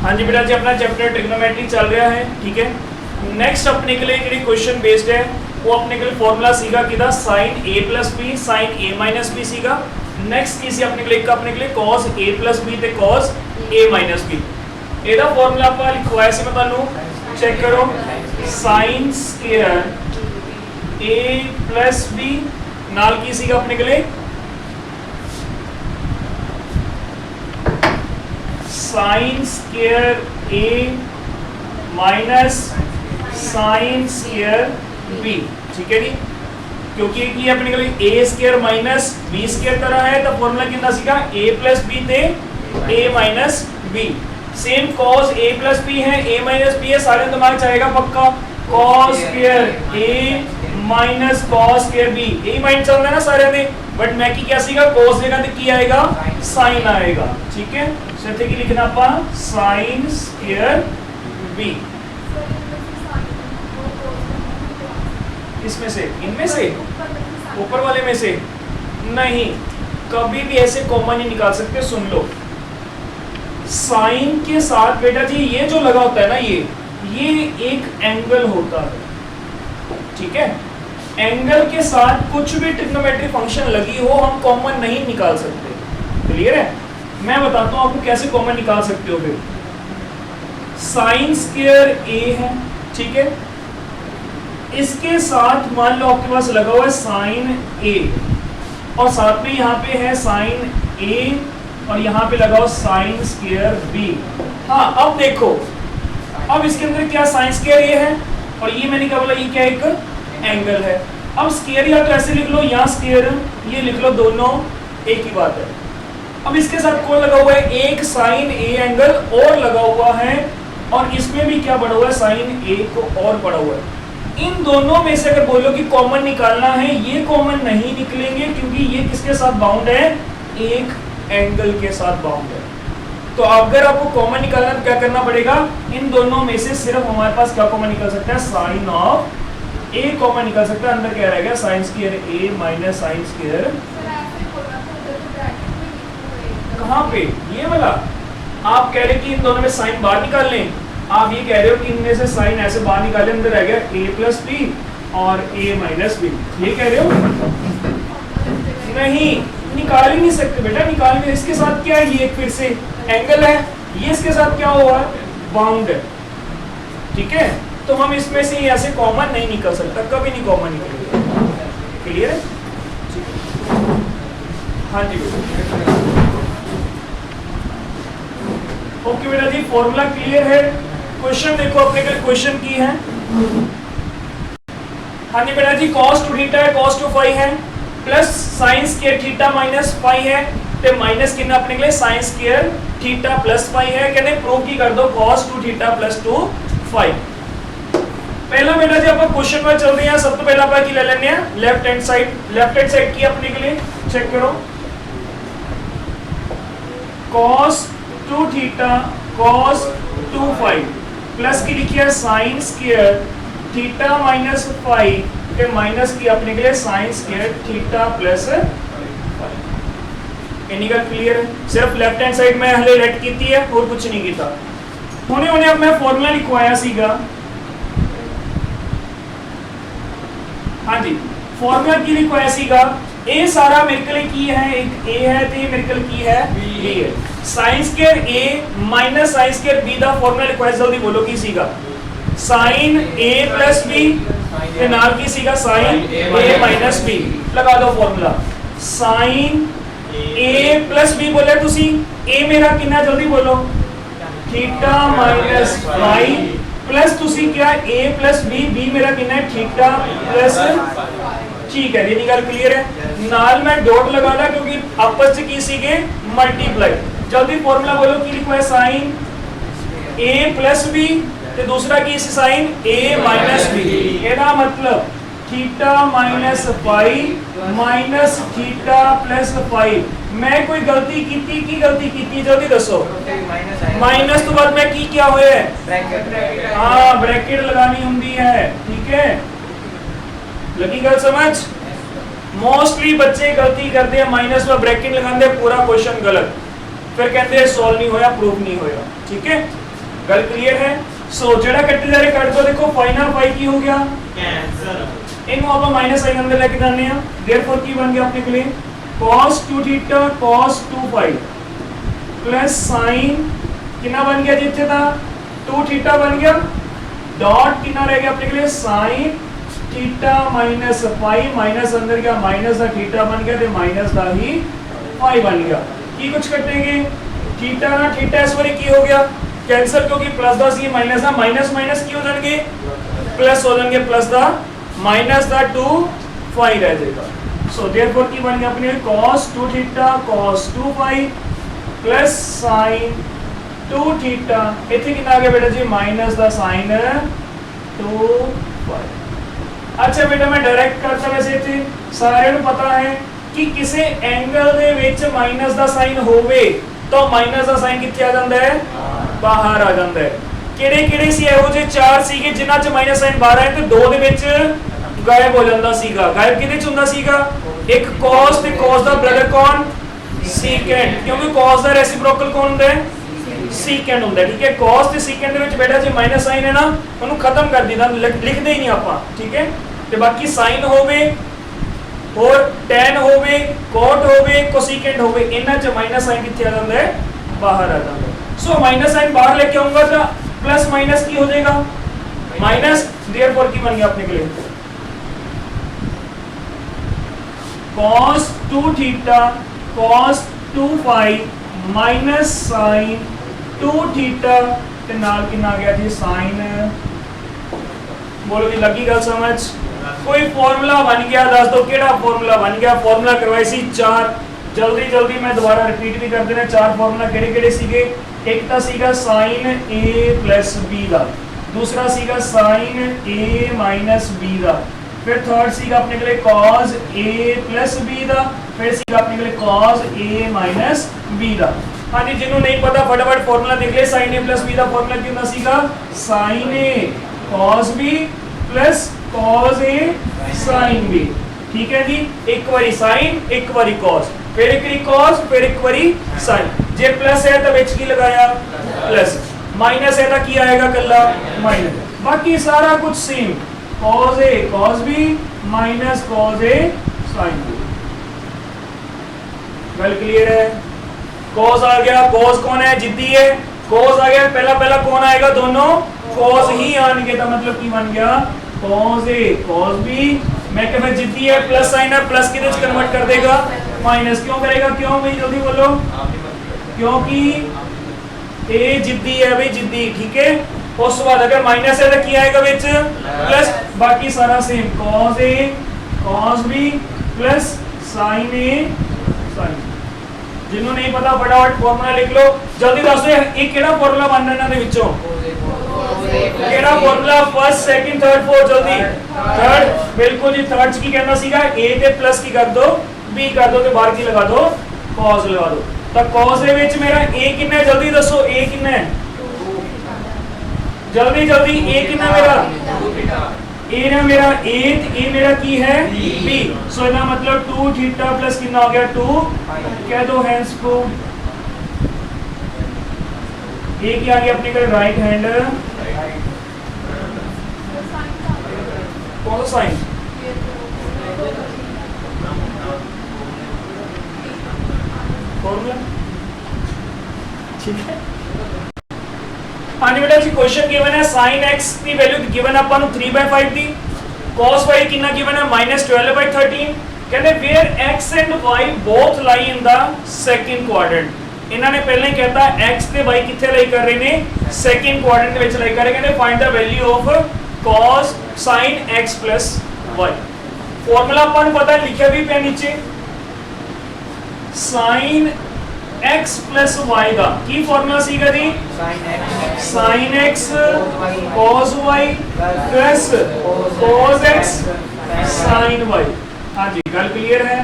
हाँ जी बेटा जी, अपना चैप्टर ट्रिग्नोमेट्री चल रहा है, ठीक है। नेक्स्ट अपने के लिए एक क्वेश्चन बेस्ड है, वो अपने के लिए फॉर्मूला सीखा किदा sign A plus B sign A minus B सीखा। नेक्स्ट किसी अपने के लिए cos a प्लस बी ते cos a माइनस बी। ਇਹਦਾ ਫਾਰਮੂਲਾ ਆਪਾਂ ਲਿਖਵਾਇਆ ਸੀ, ਮੈਂ ਤੁਹਾਨੂੰ ਚੈੱਕ ਕਰੋ। sin square a plus b ਨਾਲ ਕੀ ਸੀਗਾ ਆਪਣੇ ਕੋਲੇ sin square a minus sin square b, ठीक है जी। क्योंकि ये अपने को a square minus b square तरह है, तो फॉर्मूला कितना सीखा a प्लस b थे a minus b। Same cos a plus b है, a माइनस b है, सारे दिमाग चाहेगा पक्का cos square a minus cos square b, यही माइंड चल रहा है ना सारे में। बट मैं की क्या सीखा cos जगह तो की आएगा sin आएगा, ठीक है। तो की लिखना अपा sin स्क्वायर b। इसमें से, इनमें से, ऊपर वाले में से नहीं, कभी भी ऐसे कॉमन नहीं निकाल सकते। सुन लो, साइन के साथ बेटा जी ये जो लगा होता है ना, ये एक एंगल होता है, ठीक है। एंगल के साथ कुछ भी ट्रिग्नोमेट्री फंक्शन लगी हो हम कॉमन नहीं निकाल सकते, क्लियर है। मैं बताता हूं आपको कैसे कॉमन निकाल सकते हो। फिर साइन स्क्वायर ए है, ठीक है, इसके साथ मान लो आपके पास लगा हुआ है साइन ए, और साथ में यहाँ पे है साइन ए, और यहाँ पे लगा हुआ साइन स्क्वायर बी। हाँ अब देखो, अब इसके अंदर क्या साइन स्क्वायर ए है, और ये मैंने क्या बोला, ये क्या एक एंगल है। अब स्क्वायर या तो ऐसे लिख लो, यहाँ स्क्वायर ये लिख लो, दोनों एक ही बात है। अब इसके साथ कौन लगा हुआ है, एक साइन ए एंगल और लगा हुआ है, और इसमें भी क्या बढ़ा हुआ है, साइन ए को और बढ़ा हुआ है। इन दोनों में से अगर बोलो कि कॉमन निकालना है, ये कॉमन नहीं निकलेंगे क्योंकि ये किसके साथ बाउंड है, एक एंगल के साथ बाउंड है। तो अगर आपको कॉमन निकालना है तो क्या करना पड़ेगा, इन दोनों में से सिर्फ हमारे पास क्या कॉमन निकल सकता है, साइन ऑफ ए कॉमन निकल सकता है। अंदर क्या रहेगा, साइन स्क्वायर ए माइनस साइन स्क्वायर, कहाँ पे ये वाला आप कह रहे कि इन दोनों में साइन बाहर निकाल लें, आप ये कह रहे हो कि इनमें से साइन ऐसे बाहर निकाले, अंदर रह गया a प्लस बी और a माइनस बी, ये कह रहे हो। नहीं, निकाल ही नहीं सकते बेटा, निकाल नहीं। इसके साथ क्या है, ये फिर से एंगल है, ये इसके साथ क्या हुआ है, बाउंड है, ठीक है। तो हम इसमें से ऐसे कॉमन नहीं निकल सकता, कभी नहीं कॉमन निकलेगा, क्लियर है। हाँ जी बेटा, ओके बेटा जी, फॉर्मूला क्लियर है। क्वेश्चन देखो, अपने कल क्वेश्चन की है। हाँ जी बेटा जी, cos टू थीटा है, cos टू फाई है, plus sine square theta minus phi है, तो माइनस कितना अपने के लिए sine square theta plus phi है। कहते प्रूव की कर दो cos two theta plus two phi. पहला बेटा जी आप क्वेश्चन में चल रही है, सब तो पहला की ले लेने हैं लेफ्ट हैंड साइड की अपने के लिए चेक करो। cos two theta cos two phi plus की लिखी है sine square theta minus phi के माइनस की अपने के लिए sine square theta plus phi. इनिकल क्लियर है, सिर्फ लेफ्ट हैंड साइड में हले रेड की थी है और कुछ नहीं किया। होने अब मैं फॉर्मूला लिखवाया सीगा। हाँ जी, फॉर्मूला की लिखवाया सीगा। ए सारा मेरे के लिए की है, एक ए है तो ये मेरे के लिए की है बी है। साइन स्क्वायर ए माइनस साइन स्क्वायर बी दा फॉर्मूला लिखवाया, जल्दी बोलो की सीगा साइन ए प्लस बी के नाल की सीगा साइन ए माइनस बी। लगा दो formula, sine A plus B बोले तुसी, ए मेरा कितना जल्दी बोलो, थीटा माइनस फाई प्लस तुसी क्या ए प्लस बी, बी मेरा कितना है थीटा प्लस, ठीक है। ये निकाल क्लियर है। नाल में डॉट लगाना क्योंकि आपस से की सीगे मल्टीप्लाई। जल्दी फॉर्मूला बोलो की लिखा है साइन ए प्लस बी, तो दूसरा की साइन ए माइनस बी। ਇਹਦਾ मतलब theta minus phi minus theta plus phi. मैं कोई गलती की गलती की जल्दी दसो। माइनस तो बाद में की क्या हुए, हाँ ब्रैकेट लगानी होंगी है, ठीक है। लगी गल समझ। मोस्टली बच्चे गलती करते हैं, माइनस में ब्रैकेट लगाते हैं, पूरा क्वेश्चन गलत, फिर कहते हैं सॉल्व नहीं होया, प्रूफ नहीं होया, ठीक है। गल क्लियर है। सो जेड़ा कट्टे जा रहे कट दो, देखो फाइनल फाई की हो गया कैंसिल, इनको आप माइनस साइन अंदर लेके जाने हैं, देयरफॉर की बन गया अपने के लिए cos 2 theta cos 2 phi plus sine कितना बन गया जिथे था 2 थीटा बन गया, डॉट कितना रह गया अपने के लिए sine theta minus phi, minus अंदर गया माइनस दा थीटा बन गया ते माइनस दा ही फाई बन गया। की कुछ कटेंगे थीटा ना थीटा इस बारी की हो गया कैंसिल, क्योंकि प्लस दा सी माइनस दा माइनस माइनस की हो जाएंगे प्लस हो जाएंगे, प्लस दा माइनस दा 2 फाई रह जाएगा। सो देयरफॉर की बन गया अपने cos 2 theta cos 2 phi plus sine 2 theta, इथे कितना आ गया बेटा जी माइनस दा साइन 2 फाई। अच्छा बेटा मैं डायरेक्ट करता, वैसे इथे सारे ਨੂੰ पता है कि किसी एंगल ਦੇ ਵਿੱਚ ਮਾਈਨਸ ਦਾ ਸਾਈਨ ਹੋਵੇ ਤਾਂ ਮਾਈਨਸ ਦਾ ਸਾਈਨ ਕਿੱਥੇ ਆ ਜਾਂਦਾ ਹੈ ਬਾਹਰ ਆ ਜਾਂਦਾ ਹੈ। ਕਿਹੜੇ ਕਿਹੜੇ ਸੀ ਇਹੋ ਜਿਹੇ ਚਾਰ ਸੀਗੇ ਜਿਨ੍ਹਾਂ 'ਚ ਮਾਈਨਸ ਸਾਈਨ ਬਾਹਰ ਆਇਆ ਤੇ ਦੋ ਦੇ ਵਿੱਚ ਗਾਇਬ ਹੋ ਜਾਂਦਾ ਸੀਗਾ। ਗਾਇਬ ਕਿਹਦੇ 'ਚ ਹੁੰਦਾ ਸੀਗਾ, ਇੱਕ cos ਤੇ cos ਦਾ ਬ੍ਰਦਰ ਕੌਣ secant, ਕਿਉਂਕਿ cos ਦਾ ਰੈਸਿਪਰੋਕਲ ਕੌਣ ਹੁੰਦਾ ਹੈ secant ਹੁੰਦਾ, ਠੀਕ ਹੈ। cos ਤੇ secant ਦੇ ਵਿੱਚ ਬੇਟਾ ਜੇ ਮਾਈਨਸ ਸਾਈਨ ਹੈ ਨਾ ਉਹਨੂੰ ਖਤਮ ਕਰ ਦਿੱਤਾ, ਲਿਖਦੇ ਹੀ ਨਹੀਂ ਆਪਾਂ, ਠੀਕ ਹੈ। ਤੇ ਬਾਕੀ ਸਾਈਨ ਹੋਵੇ और tan होवे cot होवे कोसेकेंट होवे, इन्हां च माइनस साइन किथे आ जांदा है बाहर आ जांदा है। सो माइनस साइन बाहर लेके आऊंगा तो प्लस माइनस की हो जाएगा माइनस, देयरफॉर की बन गया अपने के लिए cos 2 theta cos 2 phi minus sine 2 theta ते नाल कितना आ गया जी साइन, बोलो जी लगी गल समझ। कोई फॉर्मूला बन गया, दस दो केड़ा फॉर्मूला बन गया, फॉर्मूला करवाई सी चार, जल्दी जल्दी मैं दोबारा रिपीट भी कर देना चार फॉर्मूला केड़े केड़े सीगे। एक तो सीगा साइन a प्लस b दा, दूसरा सीगा साइन a माइनस b दा, फिर थर्ड सीगा अपने के लिए cos a प्लस b दा, फिर सीगा अपने के लिए cos a माइनस b दा। हाँ जी, जिन्होंने नहीं पता फटाफट फॉर्मूला देख ले। साइन a प्लस b दा फॉर्मूला क्यों ना सीगा sine a cos b plus cos a sin b, ठीक है जी। एक बारी साइन एक बारी cos, फिर एक बारी cos फिर एक बारी sin। जे प्लस है तो विच की लगाया प्लस, माइनस है तो की आएगा कल्ला माइनस, बाकी सारा कुछ same cos a cos b minus cos a sin b। गल क्लियर है। cos आ गया, cos कौन है जिद्दी है, cos आ गया पहला पहला कौन आएगा, दोनों cos ही आएंगे, तो मतलब की बन गया cos a cos b। मैं कहता जिद्दी है प्लस साइन है, प्लस किधर कन्वर्ट कर देगा माइनस, क्यों करेगा, क्यों भाई जल्दी बोलो, क्योंकि a जिद्दी है भाई जिद्दी, ठीक है। उस बाद अगर माइनस है तो क्या आएगा विच प्लस, बाकी सारा same cos a cos b plus sin a sin। जिन्हों नहीं पता फटाफट फॉर्मूला लिख लो, जल्दी दस दो एक केड़ा फॉर्मूला बनना इन्हां दे विचों, केड़ा formula first second third fourth, जल्दी थर्ड, बिल्कुल जी थर्ड की कहना सीगा a ते प्लस की कर दो b कर दो ते बाहर की लगा दो cos लगा दो। तो cos दे विच मेरा a कितना है जल्दी दसो, a कितना है जल्दी जल्दी, a कितना मेरा a ना मेरा a, a मेरा की है b, सो इसका मतलब 2 थीटा प्लस कितना हो गया 2, कह दो हैंड्स को a की आ गया अपने का राइट हैंड, कौन सा साइन फॉर्मूला, ठीक है। हाँ जी बेटा जी क्वेश्चन गिवन है sin x की वैल्यू गिवन है अपन 3/5 दी, cos y कितना गिवन है -12/13, कहते where x and y both lie in the second quadrant. इन्होंने पहले ही कहता x ते y किथे लाई कर रहे ने सेकंड क्वाड्रेंट विच लाई कर रहे, कहते find the value of cos sin x plus y। Formula अपन पता है लिखा भी पे नीचे, sin x plus y का की फॉर्मूला सीगा जी sin x cos y plus cos x sin y। हाँ जी गल क्लियर है।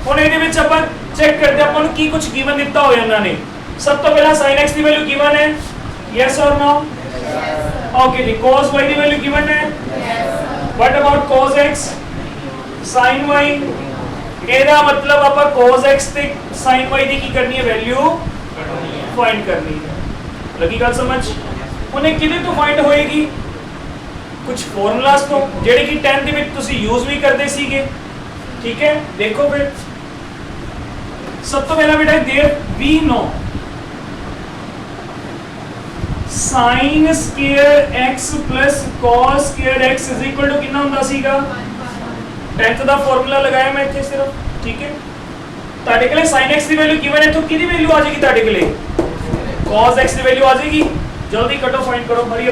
हुण ਇਹਦੇ ਵਿੱਚ ਆਪਾਂ ਚੈੱਕ ਕਰਦੇ ਆਪਾਂ ਨੂੰ ਕੀ ਕੁਝ ਗਿਵਨ ਦਿੱਤਾ ਹੋਇਆ ਇਹਨਾਂ ਨੇ। ਸਭ ਤੋਂ ਪਹਿਲਾਂ sin x ਦੀ ਵੈਲਿਊ ਗਿਵਨ ਹੈ, yes or no, ओके जी। cos y ਦੀ ਵੈਲਿਊ ਗਿਵਨ ਹੈ, what about cos x sin y, ਇਹਦਾ मतलब ਆਪਾਂ cos x ਤੇ sin y ਦੀ ਕੀ ਕਰਨੀ ਹੈ ਵੈਲਿਊ फाइंड करनी है। लगी गल समझ उन्हें किदे तो फाइंड होएगी कुछ फॉर्मूलास तो जेडे कि 10th ਦੇ ਵਿੱਚ ਤੁਸੀਂ यूज भी करते ਸੀਗੇ ठीक है देखो फिर सब तो पहला बेटा there we know sin square x plus cos square x is equal to कितना ਹੁੰਦਾ ਸੀਗਾ 10th ਦਾ ਫਾਰਮੂਲਾ ਲਗਾਇਆ ਮੈਂ ਇੱਥੇ ਸਿਰਫ ਠੀਕ ਹੈ ਤੁਹਾਡੇ ਕੋਲੇ sin x ਦੀ ਵੈਲਿਊ ਗਿਵਨ ਹੈ ਤਾਂ ਕਿਹਦੀ ਵੈਲਿਊ ਆ ਜਾਏਗੀ ਤੁਹਾਡੇ ਕੋਲੇ cos x ਦੀ ਵੈਲਿਊ ਆ ਜਾਏਗੀ जल्दी कट ऑफ फाइंड करो हरी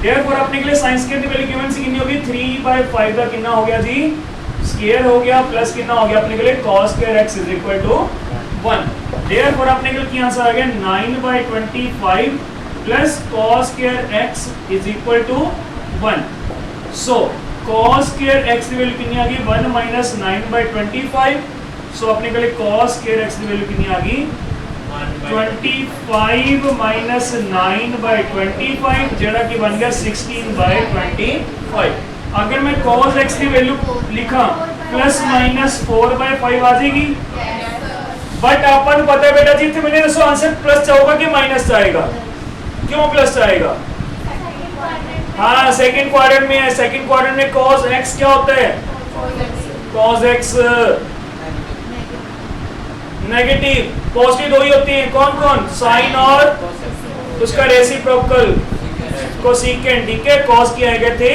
देयरफॉर अपने के लिए sin स्क्वायर की वैल्यू गिवन सी कितनी होगी 3/5 का कितना हो गया जी स्क्वायर हो गया प्लस कितना हो गया अपने के लिए cos square x is equal to 1 therefore अपने के लिए क्या आंसर आ गया 9/25 plus cos square x is equal to 1 so cos square x की वैल्यू कितनी आ गई 1 - 9/25 सो अपने के लिए cos स्क्वायर x की वैल्यू कितनी आ गई 25 minus 9/25 जेड़ा कि बन गया 16/25 अगर मैं cos x की वैल्यू लिखा प्लस माइनस 4/5 आ जाएगी बट अपन पता है बेटा जी इतने मैंने दसो आंसर प्लस चाहोगा कि माइनस चाहेगा क्यों प्लस चाहेगा हाँ सेकंड क्वाड्रेंट में है सेकंड क्वाड्रेंट में cos x क्या होता है cos x नेगेटिव पॉजिटिव दो ही होती हैं कौन कौन साइन और उसका रेसिप्रोकल कोसेकेंट ठीक है cos की आएगा थे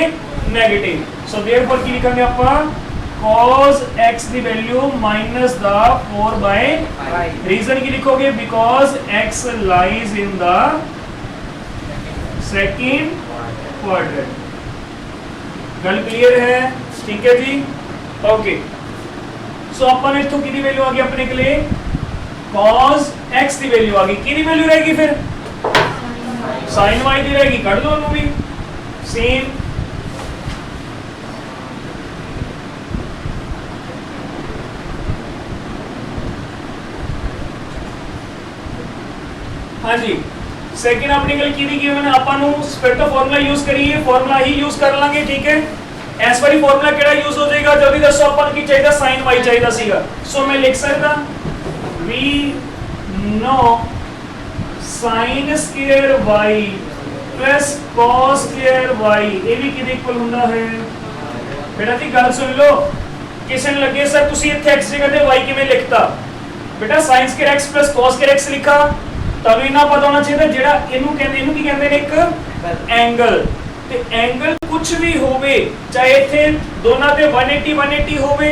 नेगेटिव सो देयरफॉर की लिखेंगे अपन cos x दी वैल्यू माइनस द 4/5 रीजन की लिखोगे because x lies in the second quadrant गल क्लियर है ठीक है जी ओके सो अपन इथों की वैल्यू आ गई अपने के लिए cos x की वैल्यू आ गई की वैल्यू रहेगी फिर sin y की रहेगी कर दो दोनों भी सेम हाँ जी सेकंड अपने के लिए की गिवन अपन नु फिर तो फार्मूला यूज करिए फार्मूला ही यूज कर लांगे ठीक है एस वाली फार्मूला केड़ा यूज हो जाएगा जल्दी दसो अपन की चाहिए sin y चाहिए सीगा सो मैं लिख सकता we know sin square y plus cos square y ये भी किदे इक्वल ਹੁੰਦਾ है बेटा जी गल सुन लो किसे ने लगे सर ਤੁਸੀਂ ਇੱਥੇ x ਜਗ੍ਹਾ ਤੇ y ਕਿਵੇਂ ਲਿਖਤਾ बेटा sin square x plus cos square x ਲਿਖਾ ਤੁਹਾਨੂੰ ਇਹਨਾਂ ਪਤਾ ਹੋਣਾ ਚਾਹੀਦਾ ਜਿਹੜਾ ਇਹਨੂੰ ਕੀ ਕਹਿੰਦੇ ਨੇ ਇੱਕ ਐਂਗਲ ਤੇ ਐਂਗਲ ਕੁਝ ਵੀ ਹੋਵੇ ਚਾਹੇ ਇੱਥੇ ਦੋਨਾਂ ਤੇ 180 180 ਹੋਵੇ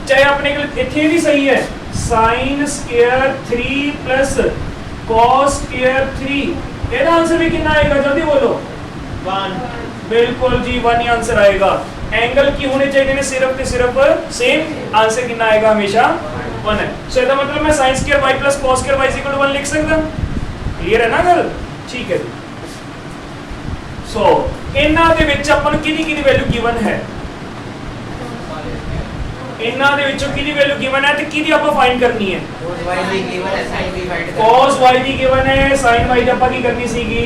ਚਾਹੇ ਆਪਣੇ ਕੋਲ ਇੱਥੇ ਵੀ ਸਹੀ ਹੈ sin square 3 plus cos square 3 ਇਹਦਾ आंसर भी कितना आएगा जल्दी बोलो 1 बिल्कुल जी 1 ही आंसर आएगा एंगल की होने चाहिए ने सिर्फ ते सिर्फ सेम आंसर कितना आएगा हमेशा 1 है सो इसका मतलब मैं sin square y plus cos square y = 1 लिख सकता क्लियर है ना गल ठीक है सो ਇਹਨਾਂ ਦੇ ਵਿੱਚ ਆਪਾਂ ਨੂੰ ਕਿਹਦੀ ਵੈਲਿਊ ਗਿਵਨ ਹੈ ਇਹਨਾਂ ਦੇ ਵਿੱਚੋਂ ਕਿਹਦੀ ਵੈਲਿਊ ਗਿਵਨ ਹੈ ਤੇ ਕਿਹਦੀ ਆਪਾਂ ਫਾਈਂਡ ਕਰਨੀ ਹੈ cos y ਦੀ ਗਿਵਨ ਹੈ sin y ਫਾਈਂਡ ਕਰਨੀ cos y ਦੀ ਗਿਵਨ ਹੈ sin y ਦੀ ਆਪਾਂ ਕੀ ਕਰਨੀ ਸੀਗੀ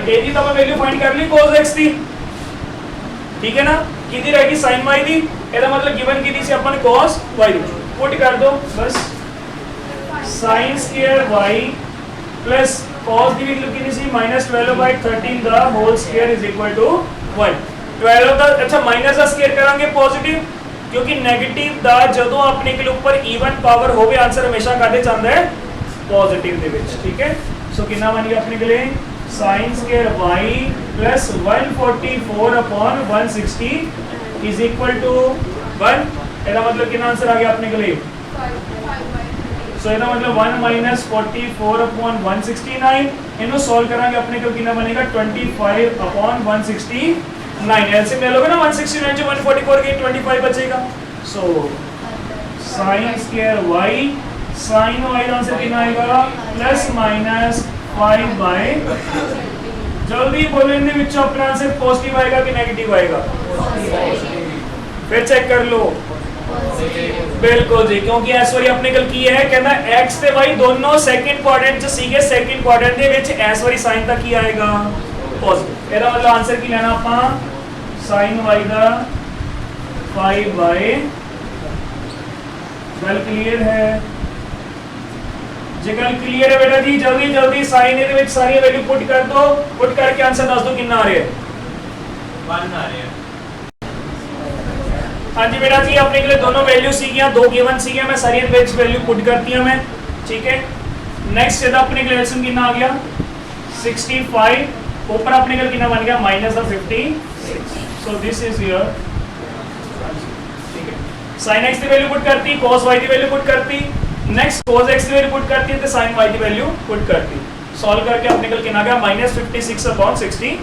ਇਹਦੀ ਤਾਂ ਆਪਾਂ ਵੈਲਿਊ ਫਾਈਂਡ ਕਰ ਲਈ cos x ਦੀ ਠੀਕ ਹੈ ਨਾ ਕਿਹਦੀ ਰਹੇਗੀ sin y ਦੀ ਇਹਦਾ ਮਤਲਬ ਗਿਵਨ ਕਿਹਦੀ ਸੀ ਆਪਾਂ ਨੇ cos y ਦੀ ਪੁੱਟ ਕਰ ਦੋ ਬਸ sin square y plus cos ਦੀ ਵੈਲਿਊ ਕਿੰਨੀ ਸੀ -12/13 ਦਾ whole square is equal to 1 12 ਦਾ ਅੱਛਾ ਮਾਈਨਸ ਦਾ ਸਕੁਅਰ ਕਰਾਂਗੇ ਪੋਜ਼ਿਟਿਵ क्योंकि नेगेटिव ਦਾ ਜਦੋਂ ਆਪਣੇ ਕੋਲ ਉੱਪਰ ਈਵਨ ਪਾਵਰ ਹੋਵੇ ਆਨਸਰ ਹਮੇਸ਼ਾ ਕਾਦੇ ਚਾਹੁੰਦਾ ਹੈ ਪੋਜ਼ਿਟਿਵ ਦੇ ਵਿੱਚ ਠੀਕ ਹੈ ਸੋ ਕਿੰਨਾ ਬਣ ਗਿਆ ਆਪਣੇ ਕੋਲੇ sin square y plus 144/160 is equal to 1 ਇਹਦਾ ਮਤਲਬ ਕਿੰਨਾ ਆਨਸਰ ਆ ਗਿਆ ਆਪਣੇ ਕੋਲੇ ਸੋ ਇਹਦਾ ਮਤਲਬ 1 44/169 ਇਹਨੂੰ ਸੋਲਵ ਕਰਾਂਗੇ ਆਪਣੇ ਕੋਲ ਕਿੰਨਾ ਬਣੇਗਾ 25/169 एलसीएम ले लोगे ना 169 से 144 के 25 बचेगा सो sin square y sin y का आंसर कितना आएगा ±5/, जल्दी बोलो इनके ਵਿੱਚ अपना आंसर पॉजिटिव आएगा कि नेगेटिव आएगा, फिर चेक कर लो बिल्कुल जी, क्योंकि इस वारी अपने कल की है कहना x ਤੇ y दोनों सेकंड क्वाड्रेंट ਚ ਸੀਗੇ, सेकंड क्वाड्रेंट ਦੇ ਵਿੱਚ ਇਸ ਵਾਰੀ साइन ਦਾ ਕੀ ਆਏਗਾ पॉजिटिव। ਇਹਦਾ मतलब आंसर ਕੀ ਲੈਣਾ ਆਪਾਂ sin y ਦਾ 5/, वेल क्लियर है। जे गल क्लियर है बेटा जी, जल्दी जल्दी साइन ए दे विच सारी वैल्यू पुट कर दो, पुट करके आंसर दस दो कितना आ रहा है। 1 आ रहा है। हाँ जी बेटा जी, अपने के लिए दोनों वैल्यू सीखियां, दो गिवन सीखियां, मैं सारी विच वैल्यू पुट करती हूं मैं, ठीक है। नेक्स्ट ਇਹਦਾ अपने के लिए एलसीएम कितना आ गया 65, ऊपर अपने के लिए कितना बन गया minus the 56, so this is your, ठीक है। sin x की वैल्यू पुट करती, cos y की वैल्यू पुट करती, नेक्स्ट cos x की वैल्यू पुट करती है तो sin y की वैल्यू पुट करती, सॉल्व करके अपने के लिए कितना आ गया -56/65।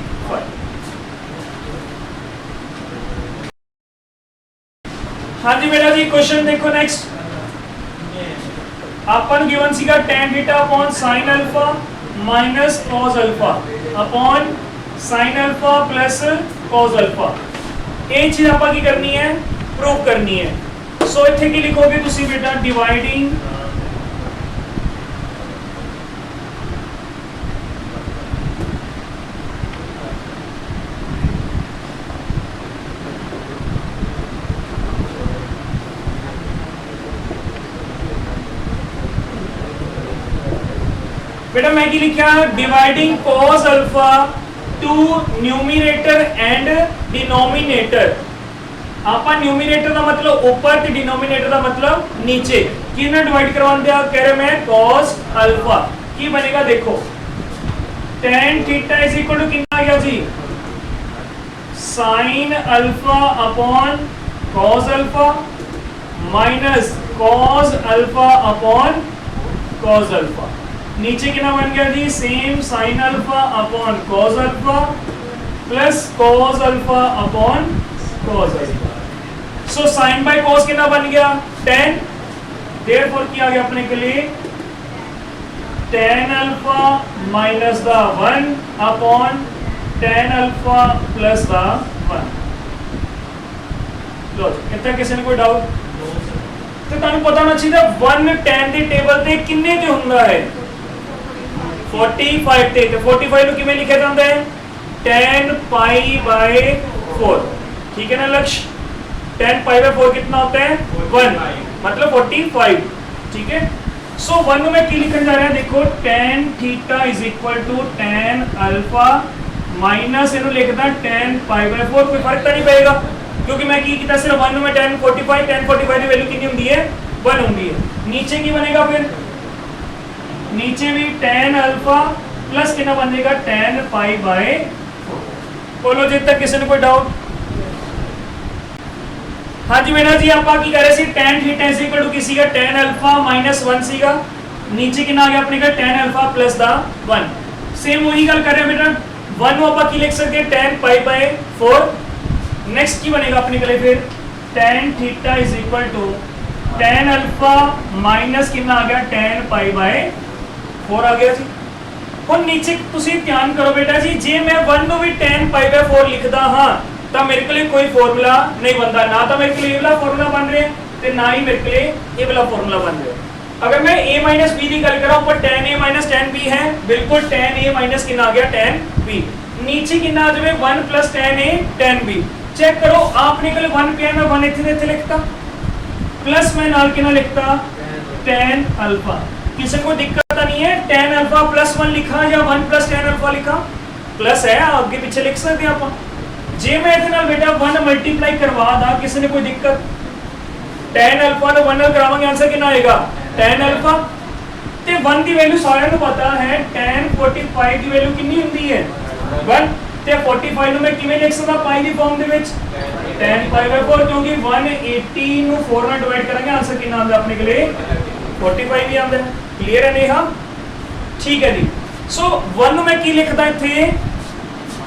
हाँ जी बेटा जी, क्वेश्चन देखो नेक्स्ट, अपन गिवन सीगा tan theta upon sin alpha minus cos alpha upon sin alpha plus cos alpha, ये चीज आपा की करनी है, प्रूव करनी है। सो इथे की लिखोगे तुसी बेटा डिवाइडिंग बेटा मैं की लिखा dividing cos alpha two numerator and denominator. आपा न्यूमरेटर का मतलब ऊपर ते डिनोमिनेटर का मतलब नीचे, किने डिवाइड करवान दिया, कह रहे मैं cos अल्फा की बनेगा, देखो tan theta is equal to कितना आ गया जी sin alpha upon cos alpha minus cos alpha upon cos alpha, नीचे कितना बन गया जी same sin alpha upon cos alpha plus cos alpha upon cos alpha. So sin by cos कितना बन गया tan, देयरफॉर क्या गया अपने के लिए tan alpha minus the 1 upon tan alpha plus the 1। लो इतना किसी ने कोई डाउट तो ਤੁਹਾਨੂੰ ਪਤਾ ਹੋਣਾ ਚਾਹੀਦਾ 1 tan ਦੇ ਟੇਬਲ ਤੇ ਕਿੰਨੇ ਤੇ ਹੁੰਦਾ ਹੈ 45 ਤੇ 45 ਨੂੰ ਕਿਵੇਂ ਲਿਖਿਆ ਜਾਂਦਾ ਹੈ tan पाई by 4, ठीक है ना लक्ष्य, tan पाई by 4 कितना होता है 1 मतलब 45, ठीक है। सो 1 में क्या लिखने जा रहे हैं, देखो tan theta is equal to tan alpha minus इन्हों लिखता tan पाई by 4, कोई फर्क तो नहीं पड़ेगा क्योंकि मैं की कितना सिर्फ 1 में tan 45 की वैल्यू कितनी होती है 1 होती है। नीचे की बनेगा फिर नीचे भी tan अल्फा प्लस कितना बनेगा tan पाई बाय 4। बोलो जब तक किसी ने कोई डाउट। हाँ जी बेटा जी, आप की करे सी tan theta is equal to किसी का tan अल्फा माइनस 1 सीगा, नीचे कितना आ गया अपने का tan alpha plus the 1, same वही गल कर रहे हैं बेटा 1 आप की लिख सकते हैं tan पाई बाय 4। नेक्स्ट की बनेगा अपने के लिए फिर tan theta is equal to tan alpha minus कितना आ गया tan पाई बाय 4 आ गया जी। ਹੁਣ नीचे ਤੁਸੀਂ ਧਿਆਨ ਕਰੋ बेटा जी, जे मैं 1 ਨੂੰ ਵੀ tan पाई बाय 4 ਲਿਖਦਾ ਹਾਂ ਤਾਂ ਮੇਰੇ ਕੋਲ ਕੋਈ ਫਾਰਮੂਲਾ ਨਹੀਂ ਬਣਦਾ, ਨਾ ਤਾਂ ਮੇਰੇ ਕੋਲ ਇਹ ਵਾਲਾ ਫਾਰਮੂਲਾ ਬਣ ਰਿਹਾ ਤੇ ਨਾ ਹੀ ਮੇਰੇ ਕੋਲ ਇਹ ਵਾਲਾ ਫਾਰਮੂਲਾ ਬਣ ਰਿਹਾ। अगर मैं a माइनस b की गल करा, ऊपर tan a minus tan b है, बिल्कुल tan a माइनस कितना आ गया tan b, नीचे कितना आ जाए 1 plus tan a tan b। Check करो आपने कल 1 पे मैं 1 इतने लिखता प्लस मैं नाल कितना लिखता tan अल्फा, किसी को दिक्कत नहीं है tan अल्फा प्लस 1 लिखा या 1 प्लस tan अल्फा लिखा, प्लस है आगे पीछे लिख सकते हैं आप। जे मैं इधर नाल बेटा 1 मल्टीप्लाई करवा दा, किसी ने कोई दिक्कत, tan अल्फा नु 1 नाल करावांगे आंसर कितना आएगा tan अल्फा ते 1 की वैल्यू सारे को पता है tan 45 की वैल्यू कितनी होती है 1 ਤੇ 45 ਨੂੰ ਮੈਂ ਕਿਵੇਂ ਲਿਖ ਸਕਦਾ ਪਾਈ ਦੀ ਫਾਰਮ ਦੇ ਵਿੱਚ tan पाई by 4, क्योंकि 180 ਨੂੰ 4 ਨਾਲ ਡਿਵਾਈਡ ਕਰਾਂਗੇ ਆਨਸਰ ਕਿੰਨਾ ਆਉਂਦਾ ਆਪਣੇ ਕੋਲੇ 45 ਵੀ ਆਉਂਦਾ ਹੈ। ਕਲੀਅਰ ਹੈ ਨੇਹਾ, ਠੀਕ ਹੈ ਜੀ। ਸੋ 1 ਨੂੰ ਮੈਂ ਕੀ ਲਿਖਦਾ ਇੱਥੇ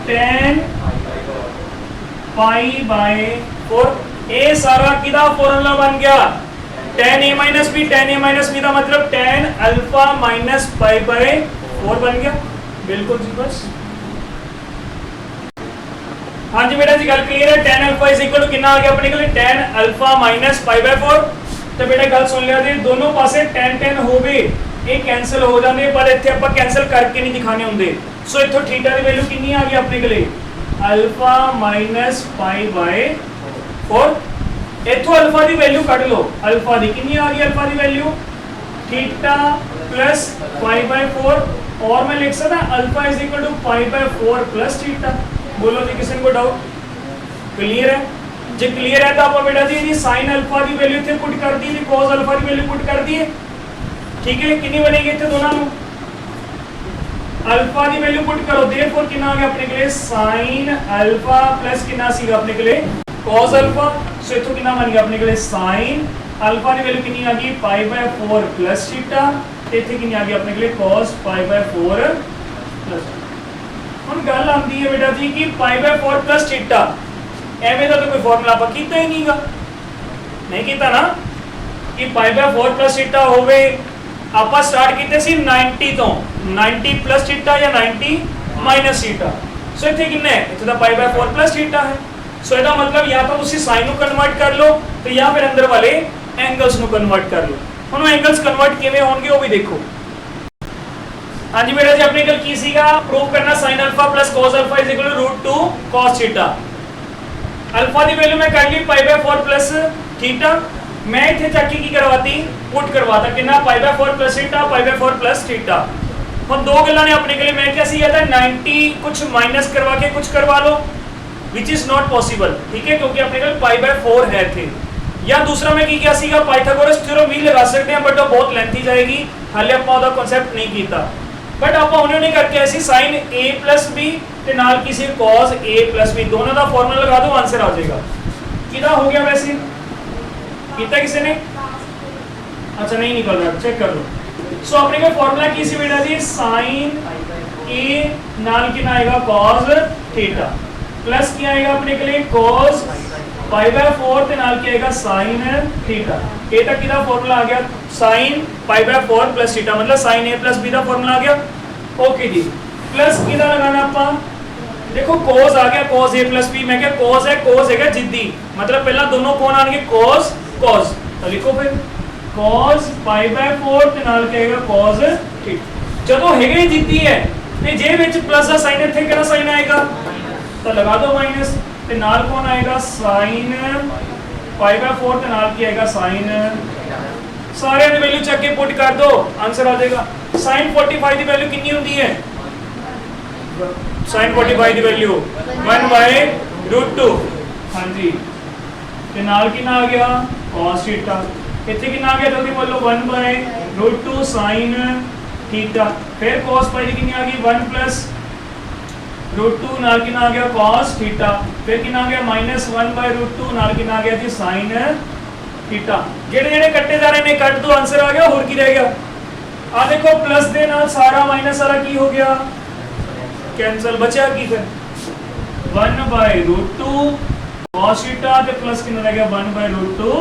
tan पाई by 4, ਇਹ ਸਾਰਾ ਕਿਹਦਾ ਫਾਰਮੂਲਾ ਬਣ ਗਿਆ tan a minus b, tan a minus b ਦਾ मतलब tan alpha minus pi by 4 बन गया, बिल्कुल जी बस। हाँ जी बेटा जी गल क्लियर है, tan alpha is equal to कितना आ गया अपने के लिए tan alpha minus pi by 4। तो बेटा गल सुन लिया जी, दोनों पासे tan tan होवे ये कैंसिल हो जाते, पर इत्थे ਆਪਾਂ कैंसिल करके नहीं दिखाने होंगे। सो इथों थीटा की वैल्यू कितनी आ गई अपने के लिए अल्फा माइनस पाई बाय 4। इथों अल्फा की वैल्यू कट लो, अल्फा की कितनी आ गई अल्फा की value theta plus pi by 4 और मैं लिख सकता alpha is equal to pi by 4 plus theta. बोलो जी किसी को डाउट? क्लियर है? जो क्लियर है तो आप बेटा जी साइन अल्फा की वैल्यू थे पुट कर दी थी, कॉस अल्फा की वैल्यू पुट कर दी है। ठीक है, कितनी बनेगी थे दोनों में? अल्फा की वैल्यू पुट करो, देयरफॉर कितना आ गया अपने के लिए साइन अल्फा प्लस कितना सीगा अपने के लिए कॉस अल्फा। सो इथों कितना बन गया अपने के लिए साइन अल्फा की वैल्यू कितनी आ गई पाई बाय 4 प्लस थीटा, इथे कितनी आ गई अपने के लिए cos पाई बाय 4 प्लस। हम गल आंदी है बेटा जी कि पाई बाय 4 प्लस थीटा एवें दा तो कोई फार्मूला आप कीता ही नहींगा, नहीं कीता ना कि पाई बाय 4 प्लस थीटा होवे। आपा स्टार्ट कीते सी 90 तो 90 प्लस थीटा या 90 माइनस थीटा। सो इथे कितना है? इथे दा पाई बाय 4 प्लस थीटा है। सो ਇਹਦਾ मतलब या तो ਤੁਸੀਂ साइन ਨੂੰ ਕਨਵਰਟ ਕਰ ਲਓ ਤੇ ਜਾਂ ਫਿਰ ਅੰਦਰ ਵਾਲੇ एंगल्स ਨੂੰ ਕਨਵਰਟ ਕਰ ਲਓ। ਹੁਣ एंगल्स ਕਨਵਰਟ ਕਿਵੇਂ ਹੋਣਗੇ ਉਹ ਵੀ ਦੇਖੋ। हाँ जी बेटा जी अपने कल की सीगा प्रूव करना sin alpha plus cos alpha is equal to √2 cos theta. Alpha की वैल्यू मैं कर ली पाई बाय 4 प्लस थीटा, मैं इथे जाके की करवाती पुट करवाता कितना pi by 4 plus theta pi by 4 plus theta. हम दो गल्लां ने अपने के लिए मैं क्या सी था 90 कुछ माइनस करवा के कुछ करवा लो विच इज नॉट पॉसिबल। ठीक है, क्योंकि अपने कल पाई बाय 4 है थे। या दूसरा मैं की क्या सीगा पाइथागोरस थ्योरम भी लगा सकते हैं बट वो बहुत लेंथी जाएगी, हाले ਆਪਾਂ ਉਹਦਾ ਕਨਸੈਪਟ ਨਹੀਂ ਕੀਤਾ। बट आप उन्होंने करके ऐसी साइन a प्लस बी ते नाल किसी cos a प्लस बी दोनों का फॉर्मूला लगा दो आंसर आ जाएगा। कितना हो गया वैसे कितना किसी ने? अच्छा नहीं निकल रहा, चेक कर लो। सो अपने का फॉर्मूला की सी बेटा जी साइन a नाल कितना आएगा cos थीटा प्लस क्या आएगा अपने के लिए cos पाई बाय 4 ते नाल क्या आएगा sin थीटा। ए तक कितना फॉर्मूला आ गया sin pi by 4 plus theta मतलब sin a प्लस b का फॉर्मूला आ गया। ओके जी, प्लस कितना लगाना आपा देखो cos आ गया cos a प्लस b। मैं क्या cos है, cos है जिद्दी मतलब पहला दोनों कौन आएंगे cos cos, तो लिखो फिर cos पाई बाय 4 ते नाल क्या आएगा cos थीटा। ਜਦੋਂ ਹੈਗੇ ਜਿੱਦੀ ਹੈ ਤੇ ਜੇ ਵਿੱਚ ਪਲੱਸ ਦਾ ਸਾਈਨ ਇੱਥੇ ਕਿਹੜਾ ਸਾਈਨ ਆਏਗਾ तो लगा दो माइनस ਤੇ ਨਾਲ कौन आएगा sin पाई बाय 4 ਤੇ ਨਾਲ ਕੀ आएगा sin। सारे ਦੀ वैल्यू चेक के पुट कर दो आंसर आ जाएगा। sin 45 ਦੀ वैल्यू कितनी होती है? sin 45 ਦੀ वैल्यू 1/√2। हां जी, ਤੇ ਨਾਲ ਕਿੰਨਾ आ गया cos थीटा। ਇੱਥੇ कितना आ गया जल्दी बोलो 1/√2 sin थीटा। फिर cos पाई की कितनी आ गई 1 प्लस √2 नाल कितना आ गया cos थीटा। फिर कितना आ गया -1/√2 नाल कितना आ गया जी sin थीटा। जेड़े जेड़े कट्टे जा रहे ने कट दो आंसर आ गया। और की रह गया आ देखो प्लस दे नाल सारा माइनस सारा की हो गया कैंसिल, बचा की फिर 1/√2 cos थीटा ते प्लस कितना रह गया 1/√2।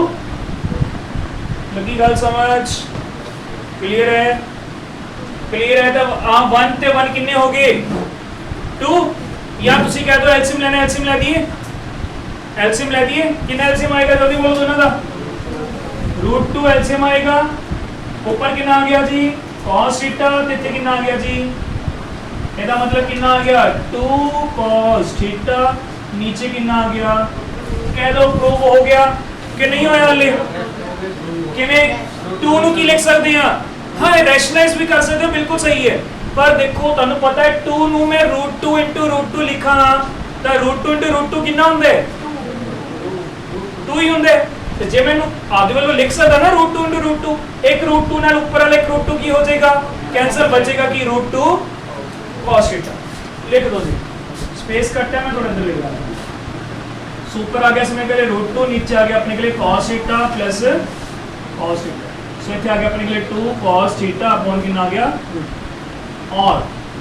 लगी गल समझ? क्लियर है? क्लियर है? तब आ 1 ते 1 कितने हो गए 2 या तुसी कह दो एलसीएम लेना, एलसीएम ला दिए, एलसीएम ला दिए। कितना एलसीएम आएगा जल्दी बोलो दोनों का √2 एलसीएम आएगा। ऊपर कितना आ गया जी cos थीटा ते इथे कितना आ गया जी ਇਹਦਾ मतलब कितना आ गया 2 cos थीटा। नीचे कितना आ गया कह दो प्रूव हो गया कि नहीं होया हले? किवें 2 ਨੂੰ ਕੀ ਲਿਖ ਸਕਦੇ ਆ? हाँ रैशनलाइज भी कर सकते हो, बिल्कुल सही है। पर देखो तुहानू पता है 2 ਨੂੰ मैं √2 * √2 लिखा ਤਾਂ √2 * √2 कितना ਹੁੰਦਾ है 2 ही ਹੁੰਦਾ है। ਤੇ ਜੇ ਮੈਨੂੰ ਆਦੇ ਵੱਲੋਂ ਲਿਖ ਸਕਦਾ ਨਾ √2 * √2 ਇੱਕ √2 ਨਾਲ ਉੱਪਰ ਵਾਲਾ ਇੱਕ √2 ਕੀ ਹੋ ਜਾਏਗਾ कैंसिल, बचेगा कि √2 cos थीटा। लिख दो जी, स्पेस कट है मैं थोड़ा इधर लिख रहा हूं। सुपर आ गया इसमें के लिए √2, नीचे आ गया अपने के लिए cos theta plus cos theta. So इथे आ गया अपने के लिए 2 cos थीटा अपॉन कितना आ गया और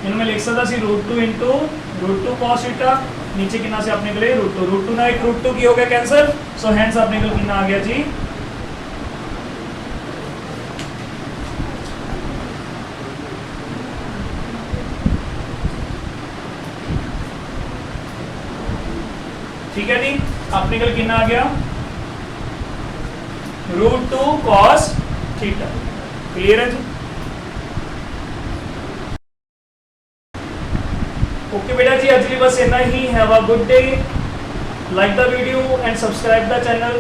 इनमें लिख सकता सी √2 * √2 cos थीटा। नीचे कितना से अपने के लिए √2 ना एक √2 की हो गया कैंसिल। सो हेंस अपने को कितना आ गया जी ठीक है जी अपने को कितना आ गया √2 cos थीटा। क्लियर है जी? ओके बेटा जी आज बस इतना ही। Have a good day, like the video and subscribe the channel.